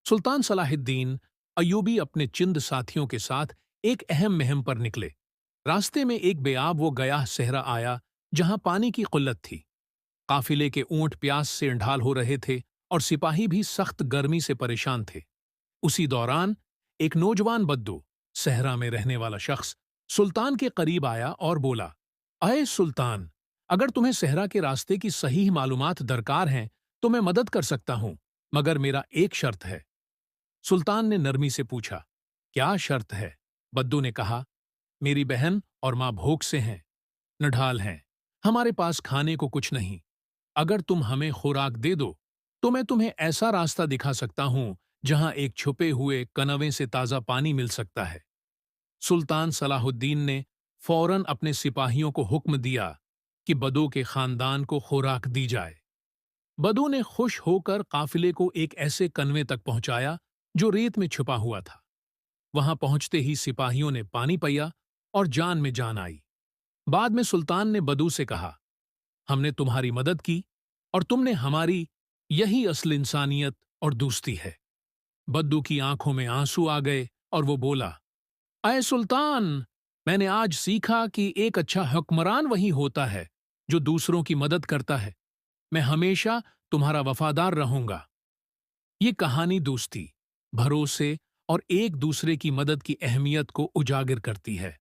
सुल्तान सलाहुद्दीन अयूबी अपने चिंद साथियों के साथ एक अहम मुहिम पर निकले। रास्ते में एक बेआब वो गया सहरा आया जहां पानी की किल्लत थी। काफिले के ऊंट प्यास से ढाल हो रहे थे और सिपाही भी सख्त गर्मी से परेशान थे। उसी दौरान एक नौजवान बद्दू, सहरा में रहने वाला शख्स, सुल्तान के करीब आया और बोला, अय सुल्तान, अगर तुम्हें सहरा के रास्ते की सही मालूमात दरकार हैं तो मैं मदद कर सकता हूं, मगर मेरा एक शर्त है। सुल्तान ने नरमी से पूछा, क्या शर्त है? बद्दू ने कहा, मेरी बहन और मां भूख से हैं, नढाल हैं, हमारे पास खाने को कुछ नहीं। अगर तुम हमें खुराक दे दो तो मैं तुम्हें ऐसा रास्ता दिखा सकता हूं जहां एक छुपे हुए कनवे से ताजा पानी मिल सकता है। सुल्तान सलाहुद्दीन ने फौरन अपने सिपाहियों को हुक्म दिया कि बदू के खानदान को खुराक दी जाए। बदू ने खुश होकर काफिले को एक ऐसे कनवे तक पहुंचाया जो रेत में छुपा हुआ था। वहां पहुंचते ही सिपाहियों ने पानी पिया और जान में जान आई। बाद में सुल्तान ने बदू से कहा, हमने तुम्हारी मदद की और तुमने हमारी, यही असल इंसानियत और दोस्ती है। बद्दू की आंखों में आंसू आ गए और वो बोला, अय सुल्तान, मैंने आज सीखा कि एक अच्छा हुक्मरान वही होता है जो दूसरों की मदद करता है। मैं हमेशा तुम्हारा वफादार रहूंगा। ये कहानी दोस्ती, भरोसे और एक दूसरे की मदद की अहमियत को उजागर करती है।